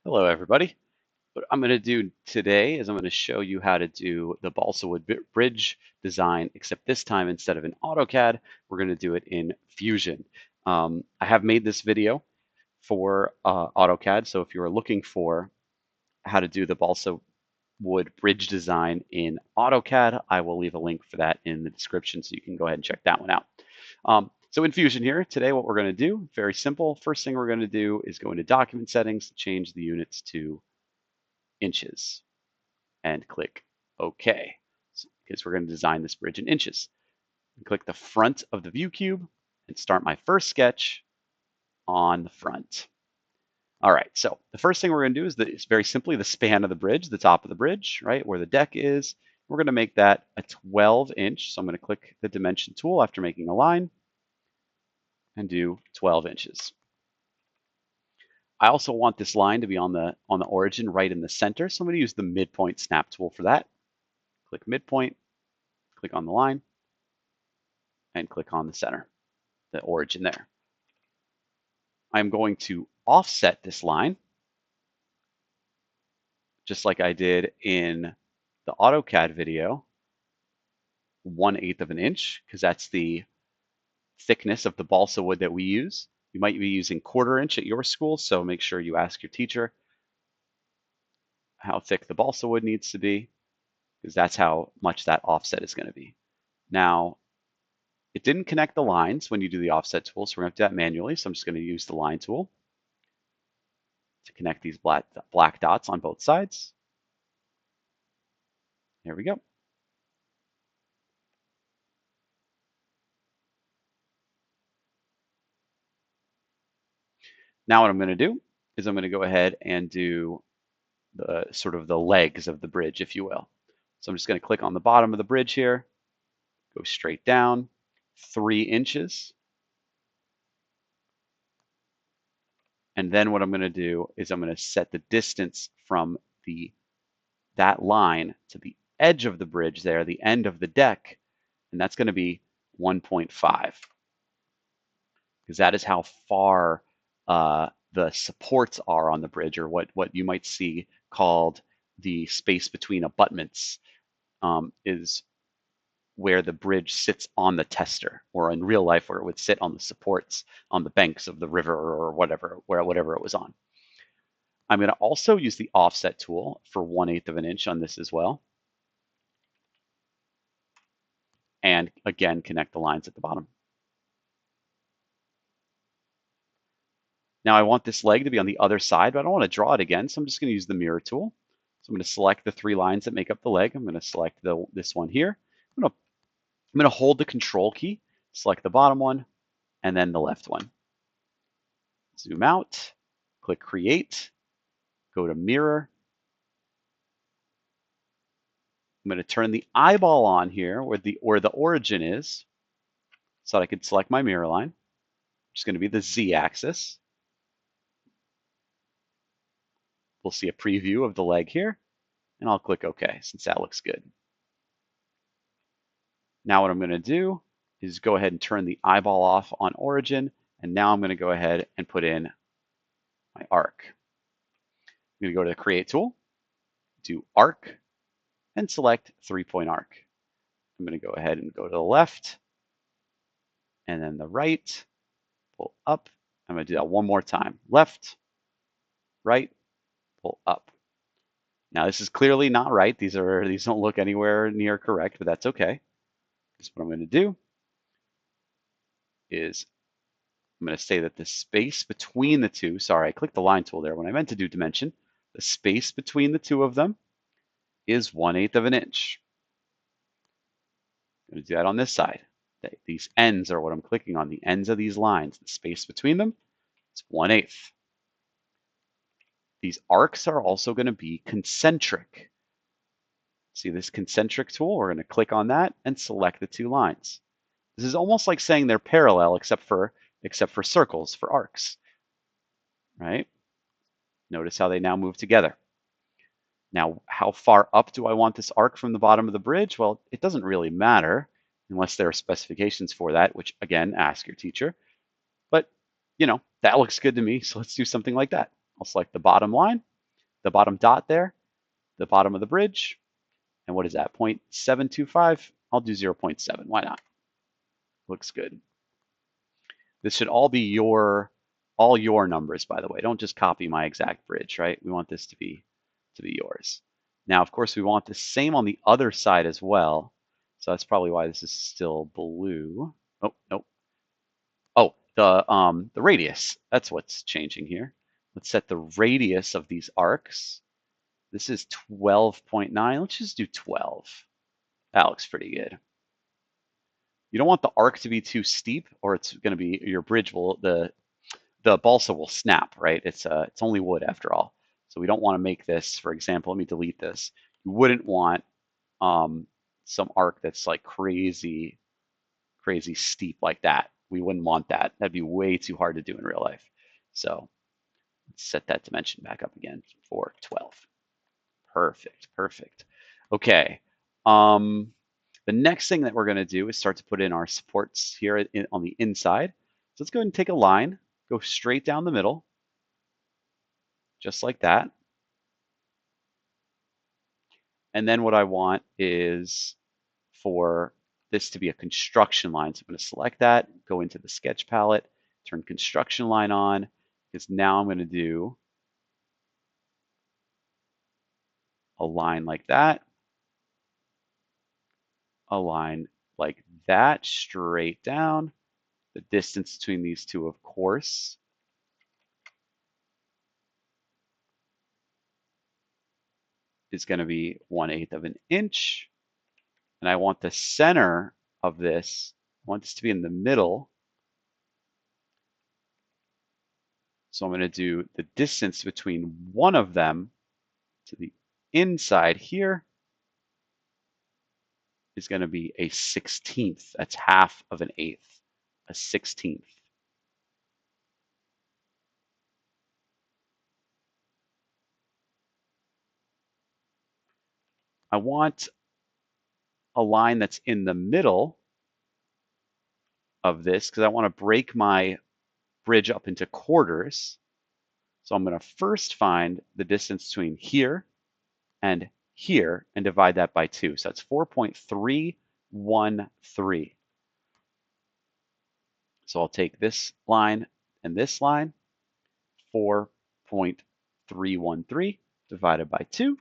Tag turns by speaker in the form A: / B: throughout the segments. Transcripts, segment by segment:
A: Hello, everybody. What I'm going to do today is I'm going to show you how to do the balsa wood bridge design, except this time instead of in AutoCAD, we're going to do it in Fusion. I have made this video for AutoCAD, so if you're looking for how to do the balsa wood bridge design in AutoCAD, I will leave a link for that in the description so you can go ahead and check that one out. So in Fusion here, today what we're going to do, very simple. First thing we're going to do is go into document settings, change the units to inches, and click OK, because we're going to design this bridge in inches. And click the front of the view cube and start my first sketch on the front. All right, so the first thing we're going to do is very simply the span of the bridge, the top of the bridge, right, where the deck is. We're going to make that a 12-inch. So I'm going to click the dimension tool after making a line and do 12 inches. I also want this line to be on the origin right in the center, so I'm going to use the midpoint snap tool for that. Click midpoint, click on the line, and click on the center, the origin there. I'm going to offset this line, just like I did in the AutoCAD video, 1/8 of an inch, because that's the thickness of the balsa wood that we use. You might be using 1/4 inch at your school, so make sure you ask your teacher how thick the balsa wood needs to be, because that's how much that offset is going to be. Now, it didn't connect the lines when you do the offset tool, so we're going to do that manually. So I'm just going to use the line tool to connect these black dots on both sides. There we go. Now what I'm going to do is I'm going to go ahead and do the sort of the legs of the bridge, if you will. So I'm just going to click on the bottom of the bridge here, go straight down 3 inches. And then what I'm going to do is I'm going to set the distance from that line to the edge of the bridge there, the end of the deck, and that's going to be 1.5, because that is how far the supports are on the bridge, or what you might see called the space between abutments, is where the bridge sits on the tester, or in real life where it would sit on the supports on the banks of the river or whatever it was on. I'm going to also use the offset tool for 1/8 of an inch on this as well. And again, connect the lines at the bottom. Now I want this leg to be on the other side, but I don't want to draw it again, so I'm just going to use the mirror tool. So I'm going to select the 3 lines that make up the leg. I'm going to select this one here. I'm going to hold the control key, select the bottom one, and then the left one. Zoom out, click create, go to mirror. I'm going to turn the eyeball on here where the origin is, so that I can select my mirror line, which is going to be the Z-axis. We'll see a preview of the leg here, and I'll click OK since that looks good. Now what I'm going to do is go ahead and turn the eyeball off on origin, and now I'm going to go ahead and put in my arc. I'm going to go to the create tool, do arc, and select 3-point arc. I'm going to go ahead and go to the left, and then the right, pull up. I'm going to do that one more time. Left, right, pull up. Now this is clearly not right. These don't look anywhere near correct, but that's okay. Because what I'm going to do is I'm going to say that the space between the two, sorry, I clicked the line tool there when I meant to do dimension. The space between the two of them is 1/8 of an inch. I'm going to do that on this side. These ends are what I'm clicking on, the ends of these lines. The space between them is 1/8. These arcs are also going to be concentric. See this concentric tool? We're going to click on that and select the 2 lines. This is almost like saying they're parallel except for circles, for arcs, right? Notice how they now move together. Now, how far up do I want this arc from the bottom of the bridge? Well, it doesn't really matter unless there are specifications for that, which again, ask your teacher. But, that looks good to me, so let's do something like that. I'll select the bottom line, the bottom dot there, the bottom of the bridge. And what is that? 0.725. I'll do 0.7. Why not? Looks good. This should all be all your numbers, by the way. Don't just copy my exact bridge, right? We want this to be yours. Now, of course, we want the same on the other side as well. So that's probably why this is still blue. Oh, nope. Oh, the radius. That's what's changing here. Let's set the radius of these arcs. This is 12.9. Let's just do 12. That looks pretty good. You don't want the arc to be too steep, or it's going to be your bridge will the balsa will snap, right? It's only wood after all, so we don't want to make this. For example, let me delete this. You wouldn't want some arc that's like crazy steep like that. We wouldn't want that. That'd be way too hard to do in real life. So let's set that dimension back up again for 12. Perfect, perfect. Okay. The next thing that we're going to do is start to put in our supports here on the inside. So let's go ahead and take a line, go straight down the middle, just like that. And then what I want is for this to be a construction line. So I'm going to select that, go into the sketch palette, turn construction line on, because now I'm going to do a line like that, a line like that, straight down. The distance between these two, of course, is going to be 1/8 of an inch. And I want the center of this, I want this to be in the middle. So I'm going to do the distance between one of them to the inside here is going to be a 16th. That's half of an eighth, a 16th. I want a line that's in the middle of this because I want to break my bridge up into quarters. So I'm going to first find the distance between here and here and divide that by 2. So that's 4.313. So I'll take this line and this line, 4.313 divided by 2.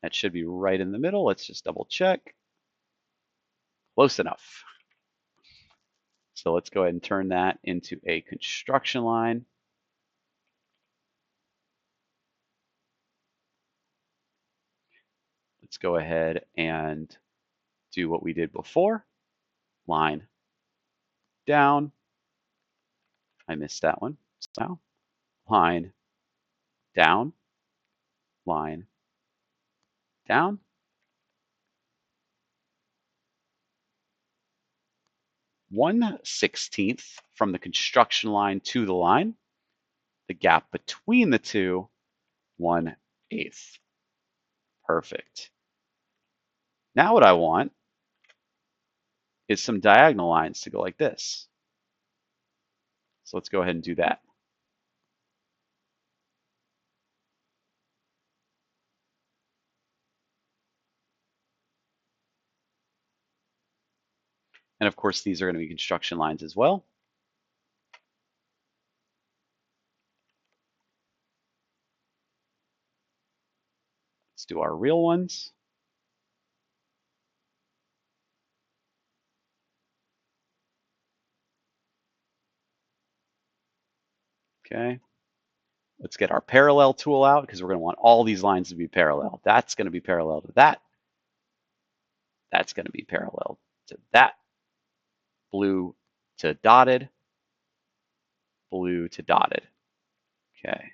A: That should be right in the middle. Let's just double check. Close enough. So let's go ahead and turn that into a construction line. Let's go ahead and do what we did before. Line down. I missed that one. So line down, line down. 1/16 from the construction line to the line. The gap between the two, 1/8. Perfect. Now what I want is some diagonal lines to go like this. So let's go ahead and do that. And of course, these are going to be construction lines as well. Let's do our real ones. Okay. Let's get our parallel tool out because we're going to want all these lines to be parallel. That's going to be parallel to that. That's going to be parallel to that. Blue to dotted. Blue to dotted. Okay.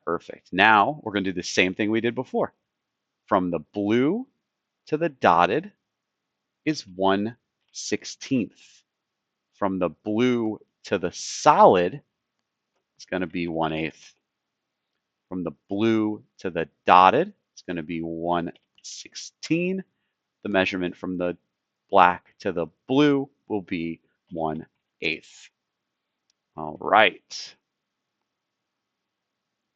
A: Perfect. Now we're going to do the same thing we did before. From the blue to the dotted is 1/16. From the blue to the solid, it's going to be 1/8. From the blue to the dotted, it's going to be 1/16. The measurement from the black to the blue will be 1/8. All right.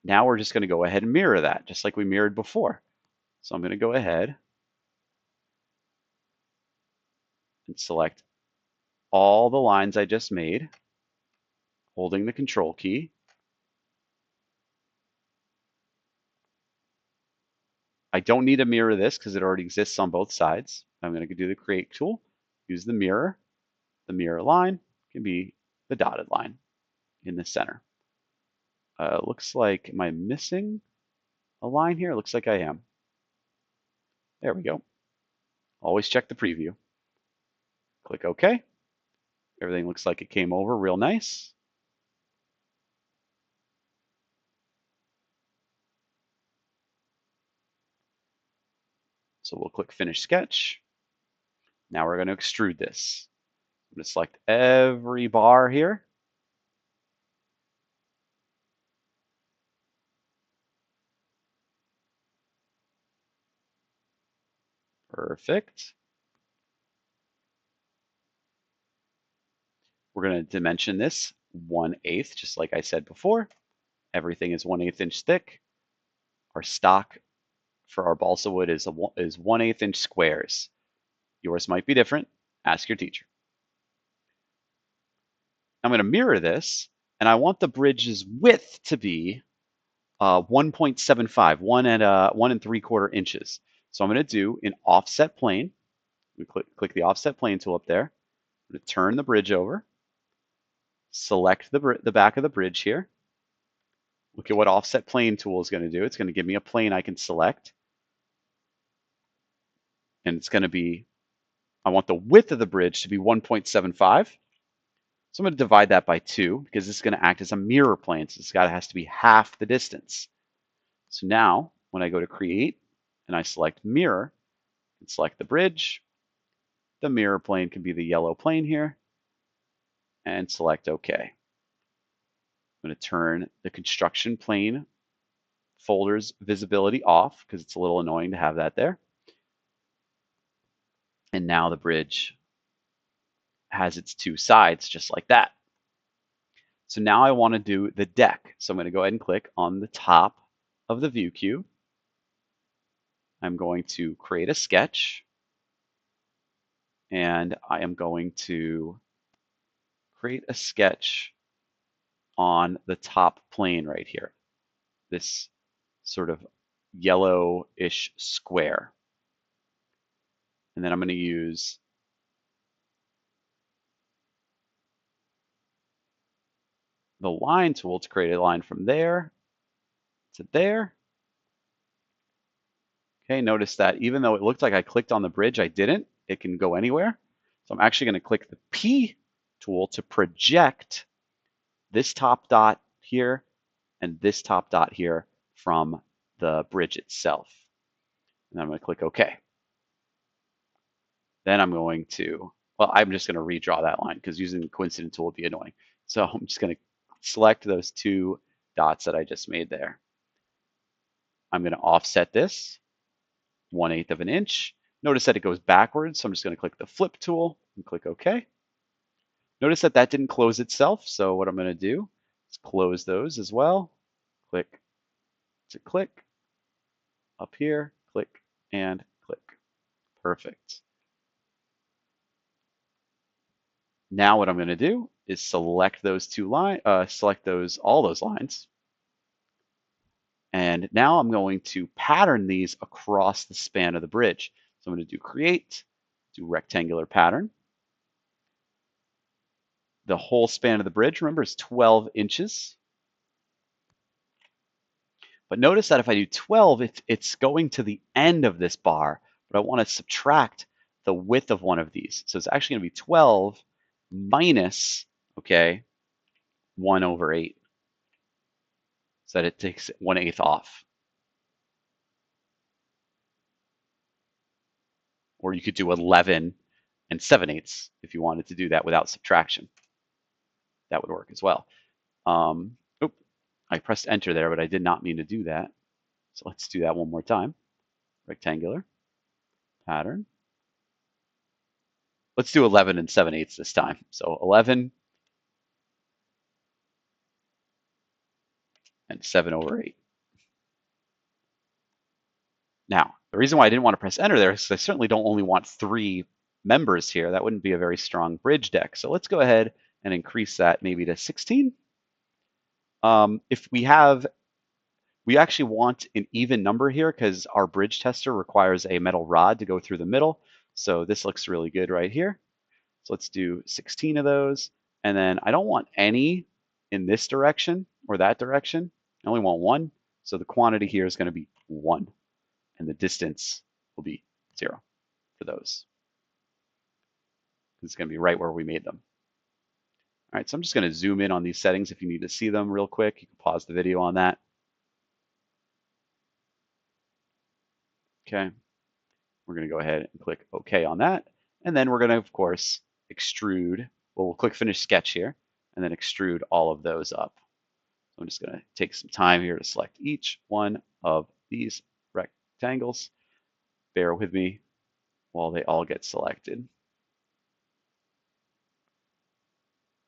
A: Now we're just going to go ahead and mirror that, just like we mirrored before. So I'm going to go ahead and select all the lines I just made, holding the control key. I don't need to mirror this because it already exists on both sides. I'm going to do the create tool, use the mirror. The mirror line can be the dotted line in the center. Looks like, am I missing a line here? Looks like I am. There we go. Always check the preview. Click OK. Everything looks like it came over real nice. So we'll click Finish Sketch. Now we're going to extrude this. I'm going to select every bar here. Perfect. We're going to dimension this 1/8, just like I said before. Everything is 1/8 inch thick. Our stock for our balsa wood is 1/8 inch squares. Yours might be different. Ask your teacher. I'm going to mirror this, and I want the bridge's width to be 1.75, 1 3/4 inches. So I'm going to do an offset plane. We click the offset plane tool up there. I'm going to turn the bridge over, select the back of the bridge here. Look at what offset plane tool is going to do. It's going to give me a plane I can select. And it's going to be, I want the width of the bridge to be 1.75. So I'm going to divide that by 2 because this is going to act as a mirror plane. So has to be half the distance. So now when I go to create and I select mirror and select the bridge, the mirror plane can be the yellow plane here, and select OK. I'm going to turn the construction plane folders visibility off because it's a little annoying to have that there. And now the bridge has its 2 sides just like that. So now I want to do the deck. So I'm going to go ahead and click on the top of the view cube. I'm going to create a sketch, and I am going to create a sketch on the top plane right here, this sort of yellowish square. And then I'm going to use the line tool to create a line from there to there. Okay, notice that even though it looked like I clicked on the bridge, I didn't. It can go anywhere. So I'm actually going to click the P tool to project this top dot here and this top dot here from the bridge itself. And I'm going to click OK. Then I'm going to, well, I'm just going to redraw that line because using the coincident tool would be annoying. So I'm just going to select those 2 dots that I just made there. I'm going to offset this 1/8 of an inch. Notice that it goes backwards, so I'm just going to click the flip tool and click OK. Notice that that didn't close itself, so what I'm going to do is close those as well. Click to click, up here, click, and click. Perfect. Now what I'm going to do is select those 2 lines, all those lines. And now I'm going to pattern these across the span of the bridge. So I'm going to do create, do rectangular pattern. The whole span of the bridge, remember, is 12 inches. But notice that if I do 12, it's going to the end of this bar, but I want to subtract the width of one of these. So it's actually going to be 12 minus, okay, 1/8. So that it takes 1/8 off. Or you could do 11 and 7/8 if you wanted to do that without subtraction. That would work as well. I pressed enter there, but I did not mean to do that. So let's do that one more time. Rectangular pattern. Let's do 11 and 7/8 this time. So 11 and 7/8. Now, the reason why I didn't want to press enter there is because I certainly don't only want 3 members here. That wouldn't be a very strong bridge deck. So let's go ahead and increase that maybe to 16. If we actually want an even number here because our bridge tester requires a metal rod to go through the middle. So this looks really good right here. So let's do 16 of those. And then I don't want any in this direction or that direction. I only want 1. So the quantity here is going to be 1. And the distance will be 0 for those. It's going to be right where we made them. All right, so I'm just going to zoom in on these settings if you need to see them real quick. You can pause the video on that. Okay, we're going to go ahead and click OK on that. And then we're going to, of course, extrude. Well, we'll click Finish Sketch here and then extrude all of those up. So I'm just going to take some time here to select each one of these rectangles. Bear with me while they all get selected.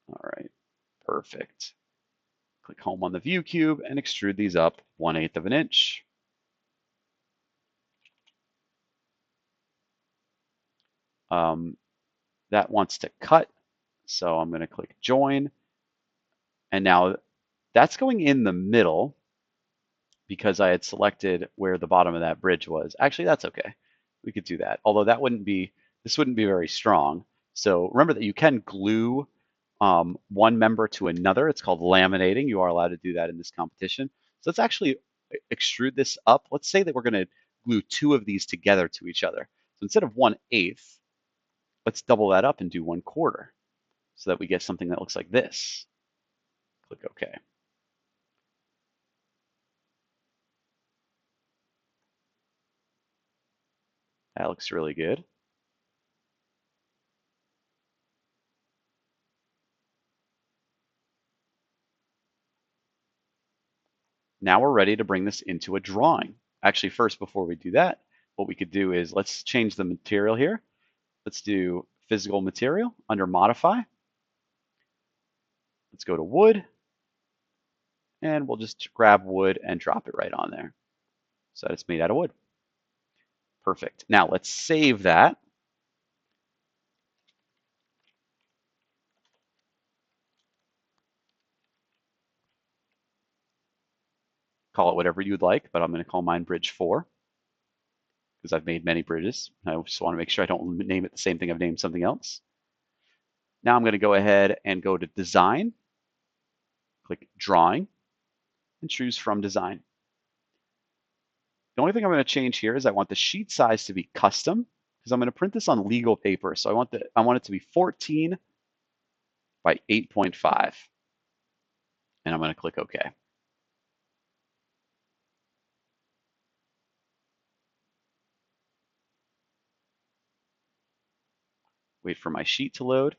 A: All right, perfect. Click Home on the View Cube and extrude these up 1/8 of an inch. That wants to cut, so I'm going to click Join. And now that's going in the middle because I had selected where the bottom of that bridge was. Actually, that's okay. We could do that, although this wouldn't be very strong. So remember that you can glue one member to another. It's called laminating. You are allowed to do that in this competition. So let's actually extrude this up. Let's say that we're going to glue 2 of these together to each other. So instead of 1/8, let's double that up and do 1/4 so that we get something that looks like this. Click OK. That looks really good. Now we're ready to bring this into a drawing. Actually, first, before we do that, what we could do is let's change the material here. Let's do physical material under modify. Let's go to wood, and we'll just grab wood and drop it right on there. So it's made out of wood. Perfect. Now let's save that. Call it whatever you'd like, but I'm going to call mine Bridge 4 because I've made many bridges. I just want to make sure I don't name it the same thing I've named something else. Now I'm going to go ahead and go to Design, click Drawing, and choose from Design. The only thing I'm going to change here is I want the sheet size to be custom because I'm going to print this on legal paper. So I want it to be 14 by 8.5. And I'm going to click OK. Wait for my sheet to load.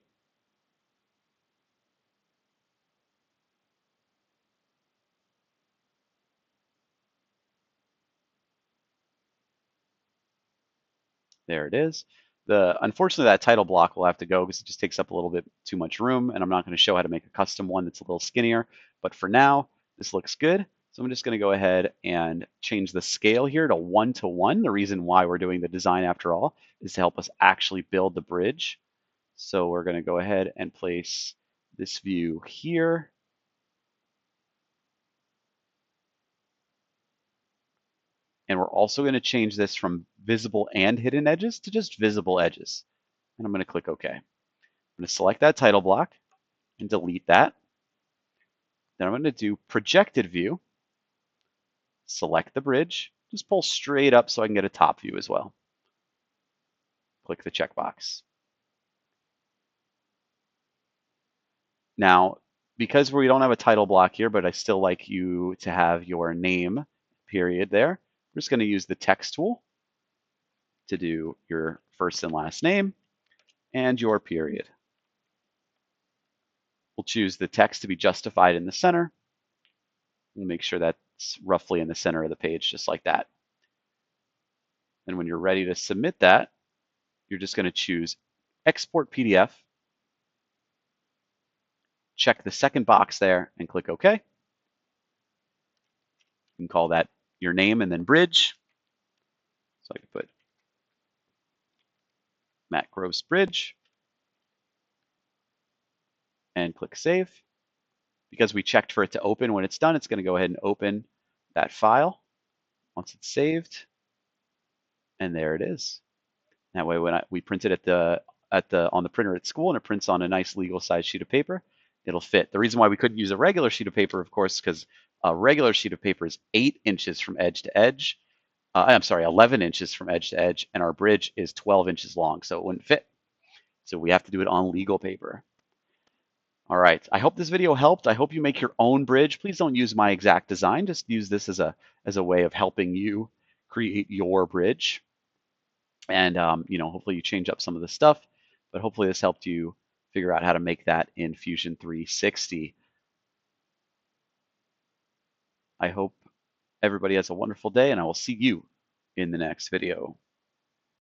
A: There it is. Unfortunately, that title block will have to go because it just takes up a little bit too much room, and I'm not going to show how to make a custom one that's a little skinnier. But for now, this looks good. So I'm just going to go ahead and change the scale here to 1:1. The reason why we're doing the design, after all, is to help us actually build the bridge. So we're going to go ahead and place this view here. And we're also going to change this from visible and hidden edges to just visible edges. And I'm going to click OK. I'm going to select that title block and delete that. Then I'm going to do projected view, select the bridge, just pull straight up so I can get a top view as well. Click the checkbox. Now, because we don't have a title block here, but I still like you to have your name period there, we're just going to use the text tool to do your first and last name and your period. We'll choose the text to be justified in the center. We'll make sure that's roughly in the center of the page, just like that. And when you're ready to submit that, you're just going to choose Export PDF, check the second box there, and click OK. You can call that your name and then bridge. So I can put Matt Gross Bridge and click Save. Because we checked for it to open when it's done, it's going to go ahead and open that file once it's saved. And there it is. That way, when we print it on the printer at school and it prints on a nice legal size sheet of paper, it'll fit. The reason why we couldn't use a regular sheet of paper, of course, because a regular sheet of paper is 8 inches from edge to edge. I'm sorry, 11 inches from edge to edge, and our bridge is 12 inches long, so it wouldn't fit. So we have to do it on legal paper. All right, I hope this video helped. I hope you make your own bridge. Please don't use my exact design. Just use this as a way of helping you create your bridge. And hopefully you change up some of the stuff, but hopefully this helped you figure out how to make that in Fusion 360. I hope everybody has a wonderful day, and I will see you in the next video.